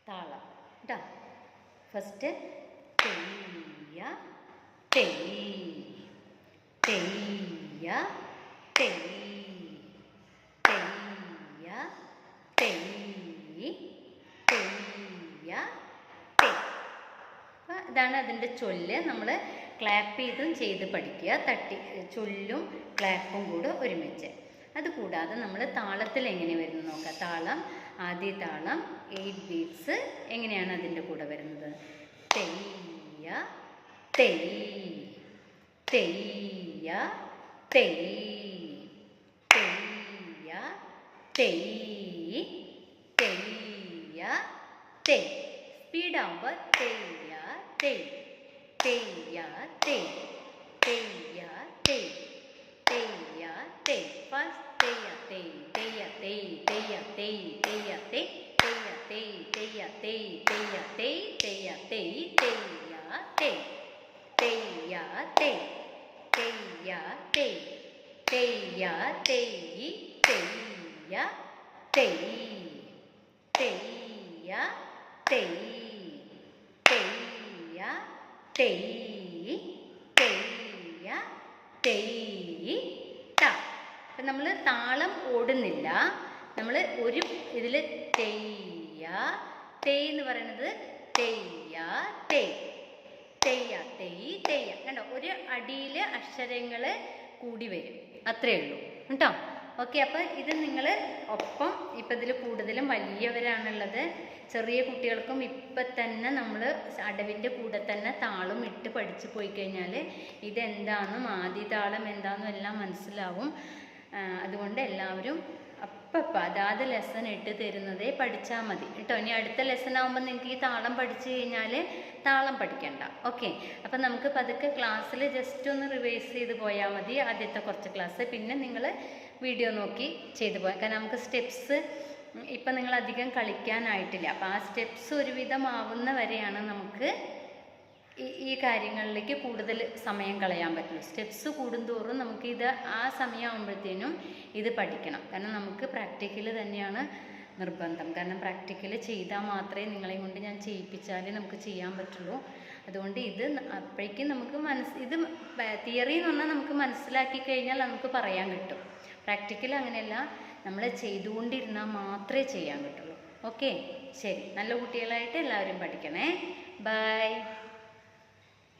താളം കേട്ടോ. ഫസ്റ്റ് തെയ്യ തെയ് തെയ്യ തെയ് തെയ്യ തെയ് തെയ്യ തെയ്. അപ്പോൾ ഇതാണ് അതിൻ്റെ ചൊല്ല്. നമ്മൾ ക്ലാപ്പ് ചെയ്ത് പഠിക്കുക. ചൊല്ലും ക്ലാപ്പും കൂടെ ഒരുമിച്ച്. അതുകൂടാതെ നമ്മൾ താളത്തിൽ എങ്ങനെ വരുന്നു നോക്കാം. താളം, ആദ്യ താളം 8 ബീറ്റ്സ് എങ്ങനെയാണ് അതിൻ്റെ കൂടെ വരുന്നത്? തെയ്യ തെയ് തെയ്യ തെയ് തെയ്യ തെയ് തെയ്യ തെയ്. സ്പീഡാകുമ്പോൾ തെയ്യ തെയ് തെയ്യ തെയ് തെയ്യ തെയ് തെയ്യ തെയ്. ഫസ്റ്റ് തെയ്യ തെയ് തെയ്യ തെയ് തെയ്യ തെയ് തെയ്യ തെയ് തെയ്യ തെയ് തെയ്യ തെയ് തെയ്യ തെയ് തെയ്യ തെയ് തെയ്യ തെയ് തെയ്യ തെയ് തെയ്യ തെയ് തെയ്യ തെയ് തെയ്യ തെയ് തെയ്യ തെയ് തെയ്യ തെയ് തെയ്യ തെയ് ത. അപ്പം നമ്മൾ താളം ഓടുന്നില്ല. നമ്മൾ ഒരു ഇതിൽ തെയ്യ തെയ് എന്ന് പറയുന്നത് തെയ്യ തെയ് തെയ്യ തെയ് തെയ്യ. കണ്ടോ, ഒരു അടിയിൽ അക്ഷരങ്ങൾ കൂടി വരും, അത്രയേ ഉള്ളൂ കേട്ടോ. ഓക്കെ. അപ്പോൾ ഇത് നിങ്ങൾ ഒപ്പം, ഇപ്പം ഇതിൽ കൂടുതലും വലിയവരാണുള്ളത്. ചെറിയ കുട്ടികൾക്കും ഇപ്പം തന്നെ നമ്മൾ അടവിൻ്റെ കൂടെ തന്നെ താളം ഇട്ട് പഠിച്ചു പോയി കഴിഞ്ഞാൽ ഇതെന്താണെന്നും ആദ്യ താളം എന്താണെന്നും എല്ലാം മനസ്സിലാവും. അതുകൊണ്ട് എല്ലാവരും അപ്പം അതാത് ലെസൺ ഇട്ട് തരുന്നതേ പഠിച്ചാൽ മതി കേട്ടോ. ഇനി അടുത്ത ലെസൺ ആകുമ്പോൾ നിങ്ങൾക്ക് ഈ താളം പഠിച്ചു കഴിഞ്ഞാൽ താളം പഠിക്കണ്ട. ഓക്കെ. അപ്പം നമുക്ക് പതുക്കെ ക്ലാസ്സിൽ ജസ്റ്റ് ഒന്ന് റിവൈസ് ചെയ്ത് പോയാൽ മതി ആദ്യത്തെ കുറച്ച് ക്ലാസ്. പിന്നെ നിങ്ങൾ വീഡിയോ നോക്കി ചെയ്തു പോകാം. കാരണം നമുക്ക് സ്റ്റെപ്സ് ഇപ്പം നിങ്ങൾ അധികം കളിക്കാനായിട്ടില്ല. അപ്പോൾ ആ സ്റ്റെപ്സ് ഒരുവിധമാവുന്ന വരെയാണ് നമുക്ക് ഈ കാര്യങ്ങളിലേക്ക് കൂടുതൽ സമയം കളയാൻ പറ്റുള്ളൂ. സ്റ്റെപ്സ് കൂടുന്തോറും നമുക്ക് ആ സമയമാകുമ്പോഴത്തേനും ഇത് പഠിക്കണം. കാരണം നമുക്ക് പ്രാക്ടിക്കൽ തന്നെയാണ് നിർബന്ധം. കാരണം പ്രാക്ടിക്കൽ ചെയ്താൽ മാത്രമേ നിങ്ങളെയും കൊണ്ട് ഞാൻ ചെയ്യിപ്പിച്ചാലേ നമുക്ക് ചെയ്യാൻ പറ്റുള്ളൂ. അതുകൊണ്ട് ഇത് അപ്പോഴേക്കും നമുക്ക് ഇത് തിയറി എന്ന് പറഞ്ഞാൽ നമുക്ക് മനസ്സിലാക്കി കഴിഞ്ഞാൽ നമുക്ക് പറയാൻ കിട്ടും. പ്രാക്ടിക്കൽ അങ്ങനെയല്ല, നമ്മൾ ചെയ്തുകൊണ്ടിരുന്നാൽ മാത്രമേ ചെയ്യാൻ പറ്റുള്ളൂ. ഓക്കെ, ശരി. നല്ല കുട്ടികളായിട്ട് എല്ലാവരും പഠിക്കണേ. ബൈ.